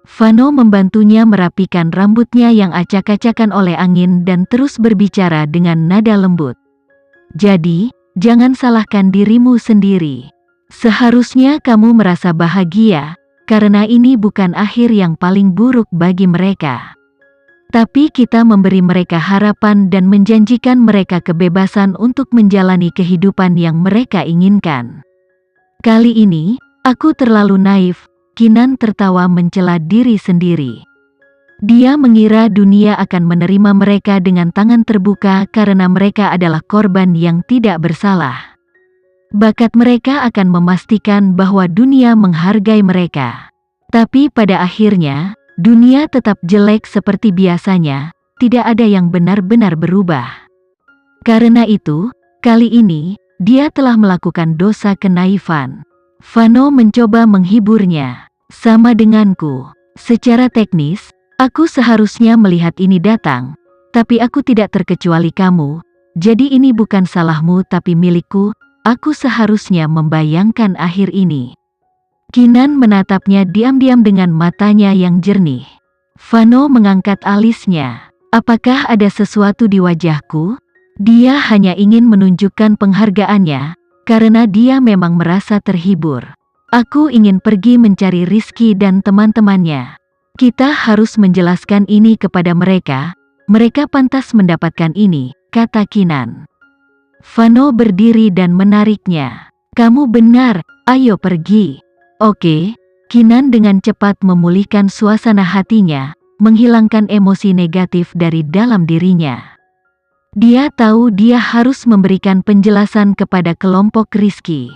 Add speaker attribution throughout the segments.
Speaker 1: Vano membantunya merapikan rambutnya yang acak-acakan oleh angin dan terus berbicara dengan nada lembut. Jadi, jangan salahkan dirimu sendiri. Seharusnya kamu merasa bahagia, karena ini bukan akhir yang paling buruk bagi mereka. Tapi kita memberi mereka harapan dan menjanjikan mereka kebebasan untuk menjalani kehidupan yang mereka inginkan. Kali ini, aku terlalu naif. Kinan tertawa mencela diri sendiri. Dia mengira dunia akan menerima mereka dengan tangan terbuka karena mereka adalah korban yang tidak bersalah. Bakat mereka akan memastikan bahwa dunia menghargai mereka. Tapi pada akhirnya, dunia tetap jelek seperti biasanya, tidak ada yang benar-benar berubah. Karena itu, kali ini, dia telah melakukan dosa kenaifan. Vano mencoba menghiburnya. Sama denganku. Secara teknis, aku seharusnya melihat ini datang, tapi aku tidak terkecuali kamu, jadi ini bukan salahmu tapi milikku, aku seharusnya membayangkan akhir ini. Kinan menatapnya diam-diam dengan matanya yang jernih. Vano mengangkat alisnya. Apakah ada sesuatu di wajahku? Dia hanya ingin menunjukkan penghargaannya, karena dia memang merasa terhibur. Aku ingin pergi mencari Rizky dan teman-temannya. Kita harus menjelaskan ini kepada mereka. Mereka pantas mendapatkan ini, kata Kinan. Vano berdiri dan menariknya. Kamu benar, ayo pergi. Oke, Kinan dengan cepat memulihkan suasana hatinya, menghilangkan emosi negatif dari dalam dirinya. Dia tahu dia harus memberikan penjelasan kepada kelompok Rizky.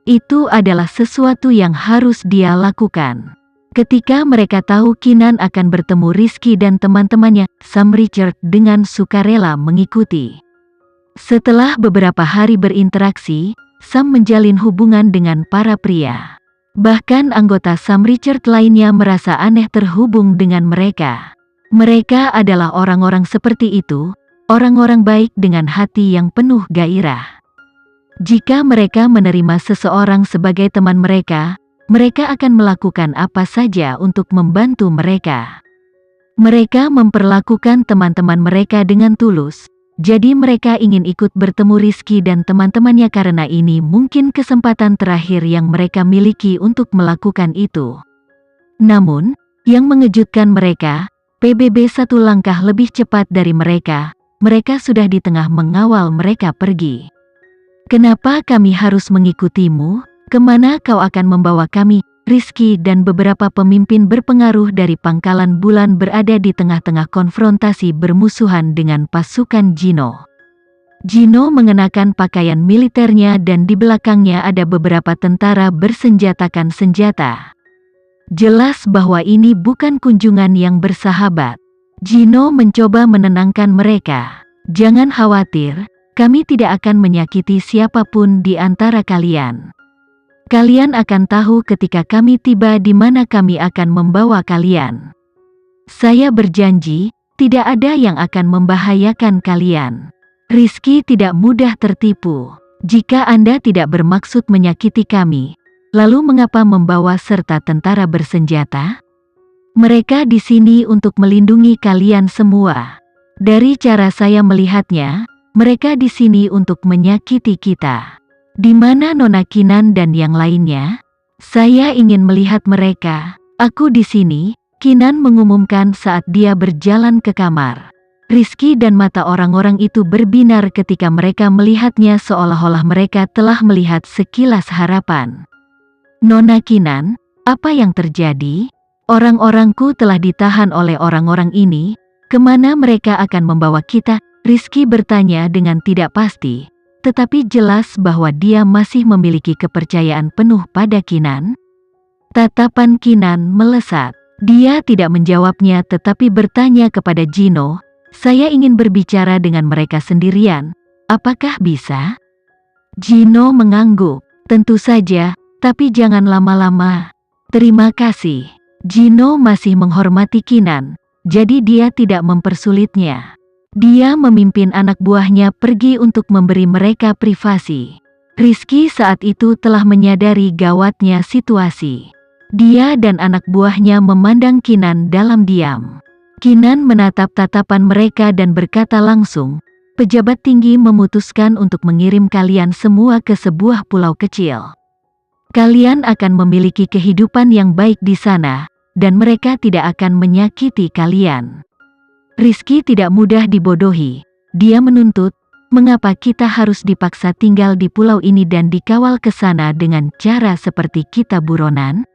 Speaker 1: Itu adalah sesuatu yang harus dia lakukan. Ketika mereka tahu Kinan akan bertemu Rizky dan teman-temannya, Sam Richard dengan sukarela mengikuti. Setelah beberapa hari berinteraksi, Sam menjalin hubungan dengan para pria. Bahkan anggota Sam Richard lainnya merasa aneh terhubung dengan mereka. Mereka adalah orang-orang seperti itu, orang-orang baik dengan hati yang penuh gairah. Jika mereka menerima seseorang sebagai teman mereka, mereka akan melakukan apa saja untuk membantu mereka. Mereka memperlakukan teman-teman mereka dengan tulus, jadi mereka ingin ikut bertemu Rizky dan teman-temannya karena ini mungkin kesempatan terakhir yang mereka miliki untuk melakukan itu. Namun, yang mengejutkan mereka, PBB satu langkah lebih cepat dari mereka sudah di tengah mengawal mereka pergi. Kenapa kami harus mengikutimu? Kemana kau akan membawa kami? Rizky dan beberapa pemimpin berpengaruh dari Pangkalan Bulan berada di tengah-tengah konfrontasi bermusuhan dengan pasukan Gino. Gino mengenakan pakaian militernya dan di belakangnya ada beberapa tentara bersenjatakan senjata. Jelas bahwa ini bukan kunjungan yang bersahabat. Gino mencoba menenangkan mereka. Jangan khawatir. Kami tidak akan menyakiti siapapun di antara kalian. Kalian akan tahu ketika kami tiba di mana kami akan membawa kalian. Saya berjanji, tidak ada yang akan membahayakan kalian. Rizky tidak mudah tertipu. Jika Anda tidak bermaksud menyakiti kami, lalu mengapa membawa serta tentara bersenjata? Mereka di sini untuk melindungi kalian semua. Dari cara saya melihatnya, mereka di sini untuk menyakiti kita. Di mana Nona Kinan dan yang lainnya? Saya ingin melihat mereka. Aku di sini, Kinan mengumumkan saat dia berjalan ke kamar. Rizky dan mata orang-orang itu berbinar ketika mereka melihatnya seolah-olah mereka telah melihat sekilas harapan. Nona Kinan, apa yang terjadi? Orang-orangku telah ditahan oleh orang-orang ini. Kemana mereka akan membawa kita? Rizky bertanya dengan tidak pasti, tetapi jelas bahwa dia masih memiliki kepercayaan penuh pada Kinan. Tatapan Kinan melesat. Dia tidak menjawabnya tetapi bertanya kepada Gino, saya ingin berbicara dengan mereka sendirian, apakah bisa? Gino mengangguk, tentu saja, tapi jangan lama-lama. Terima kasih. Gino masih menghormati Kinan, jadi dia tidak mempersulitnya. Dia memimpin anak buahnya pergi untuk memberi mereka privasi. Rizky saat itu telah menyadari gawatnya situasi. Dia dan anak buahnya memandang Kinan dalam diam. Kinan menatap tatapan mereka dan berkata langsung, "Pejabat tinggi memutuskan untuk mengirim kalian semua ke sebuah pulau kecil. Kalian akan memiliki kehidupan yang baik di sana, dan mereka tidak akan menyakiti kalian." Rizky tidak mudah dibodohi. Dia menuntut, "Mengapa kita harus dipaksa tinggal di pulau ini dan dikawal ke sana dengan cara seperti kita buronan?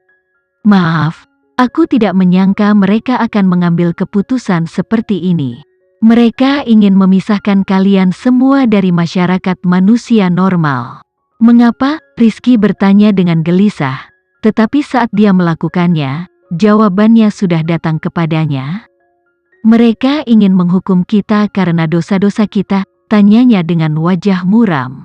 Speaker 1: Maaf, aku tidak menyangka mereka akan mengambil keputusan seperti ini. Mereka ingin memisahkan kalian semua dari masyarakat manusia normal." "Mengapa?" Rizky bertanya dengan gelisah, tetapi saat dia melakukannya, jawabannya sudah datang kepadanya. "Mereka ingin menghukum kita karena dosa-dosa kita," tanyanya dengan wajah muram.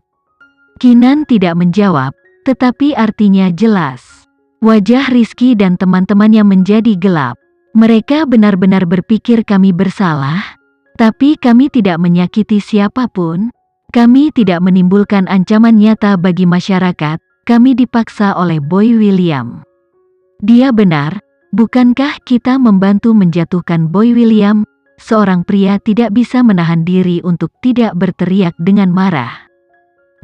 Speaker 1: Kinan tidak menjawab, tetapi artinya jelas. Wajah Rizky dan teman-temannya menjadi gelap. Mereka benar-benar berpikir kami bersalah, tapi kami tidak menyakiti siapapun. Kami tidak menimbulkan ancaman nyata bagi masyarakat. Kami dipaksa oleh Boy William. Dia benar, bukankah kita membantu menjatuhkan Boy William? Seorang pria tidak bisa menahan diri untuk tidak berteriak dengan marah.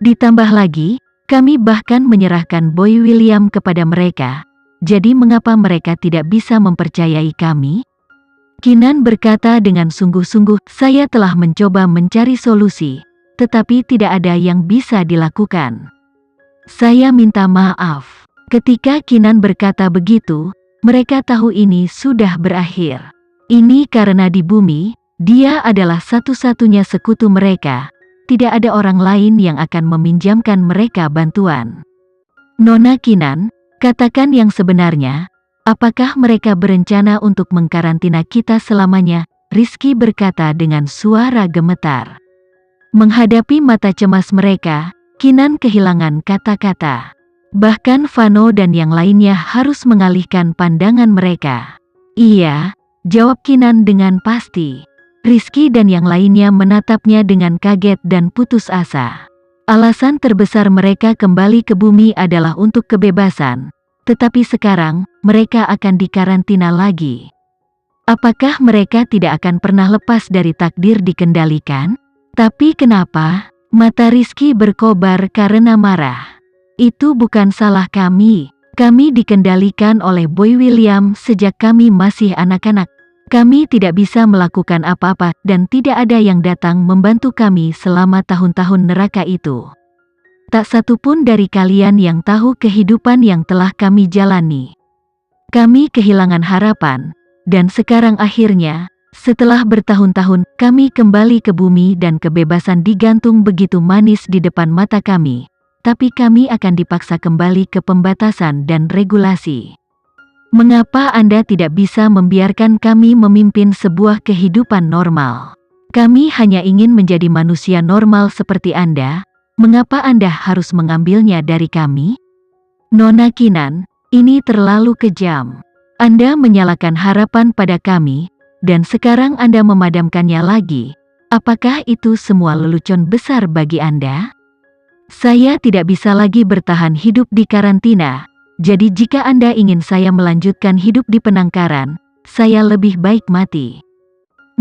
Speaker 1: Ditambah lagi, kami bahkan menyerahkan Boy William kepada mereka. Jadi mengapa mereka tidak bisa mempercayai kami? Kinan berkata dengan sungguh-sungguh, "Saya telah mencoba mencari solusi, tetapi tidak ada yang bisa dilakukan. Saya minta maaf." Ketika Kinan berkata begitu, mereka tahu ini sudah berakhir. Ini karena di bumi, dia adalah satu-satunya sekutu mereka. Tidak ada orang lain yang akan meminjamkan mereka bantuan. "Nona Kinan, katakan yang sebenarnya. Apakah mereka berencana untuk mengkarantina kita selamanya?" Rizky berkata dengan suara gemetar. Menghadapi mata cemas mereka, Kinan kehilangan kata-kata. Bahkan Vano dan yang lainnya harus mengalihkan pandangan mereka. "Iya," jawab Kinan dengan pasti. Rizky dan yang lainnya menatapnya dengan kaget dan putus asa. Alasan terbesar mereka kembali ke bumi adalah untuk kebebasan. Tetapi sekarang, mereka akan dikarantina lagi. Apakah mereka tidak akan pernah lepas dari takdir dikendalikan? Tapi kenapa? Mata Rizky berkobar karena marah. "Itu bukan salah kami. Kami dikendalikan oleh Boy William sejak kami masih anak-anak. Kami tidak bisa melakukan apa-apa dan tidak ada yang datang membantu kami selama tahun-tahun neraka itu. Tak satu pun dari kalian yang tahu kehidupan yang telah kami jalani. Kami kehilangan harapan, dan sekarang akhirnya, setelah bertahun-tahun, kami kembali ke bumi dan kebebasan digantung begitu manis di depan mata kami. Tapi kami akan dipaksa kembali ke pembatasan dan regulasi. Mengapa Anda tidak bisa membiarkan kami memimpin sebuah kehidupan normal? Kami hanya ingin menjadi manusia normal seperti Anda. Mengapa Anda harus mengambilnya dari kami?" "Nona Kinan, ini terlalu kejam. Anda menyalakan harapan pada kami, dan sekarang Anda memadamkannya lagi. Apakah itu semua lelucon besar bagi Anda? Saya tidak bisa lagi bertahan hidup di karantina. Jadi jika Anda ingin saya melanjutkan hidup di penangkaran, saya lebih baik mati."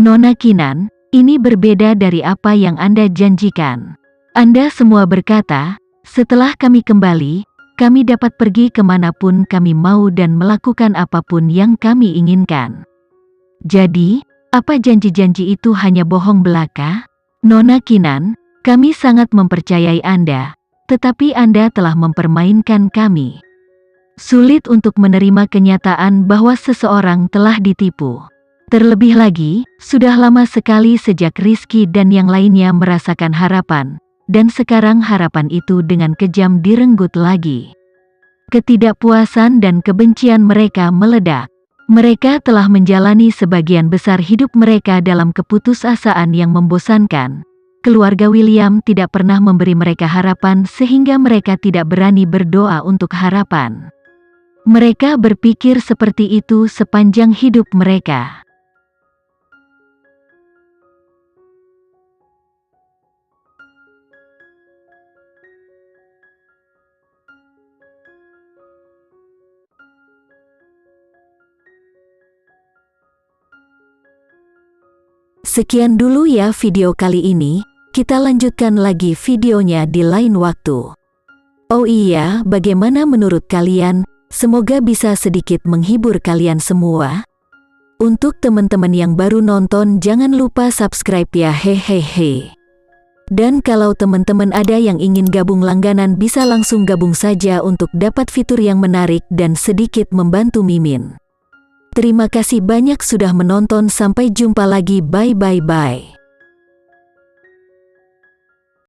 Speaker 1: "Nona Kinan, ini berbeda dari apa yang Anda janjikan. Anda semua berkata, setelah kami kembali, kami dapat pergi kemanapun kami mau dan melakukan apapun yang kami inginkan. Jadi, apa janji-janji itu hanya bohong belaka? Nona Kinan, kami sangat mempercayai Anda, tetapi Anda telah mempermainkan kami. Sulit untuk menerima kenyataan bahwa seseorang telah ditipu. Terlebih lagi, sudah lama sekali sejak Rizky dan yang lainnya merasakan harapan, dan sekarang harapan itu dengan kejam direnggut lagi. Ketidakpuasan dan kebencian mereka meledak. Mereka telah menjalani sebagian besar hidup mereka dalam keputusasaan yang membosankan. Keluarga William tidak pernah memberi mereka harapan sehingga mereka tidak berani berdoa untuk harapan. Mereka berpikir seperti itu sepanjang hidup mereka. Sekian dulu ya video kali ini, kita lanjutkan lagi videonya di lain waktu. Oh iya, bagaimana menurut kalian? Semoga bisa sedikit menghibur kalian semua. Untuk teman-teman yang baru nonton, jangan lupa subscribe ya, hehehe. Dan kalau teman-teman ada yang ingin gabung langganan, bisa langsung gabung saja untuk dapat fitur yang menarik dan sedikit membantu Mimin. Terima kasih banyak sudah menonton, sampai jumpa lagi, bye.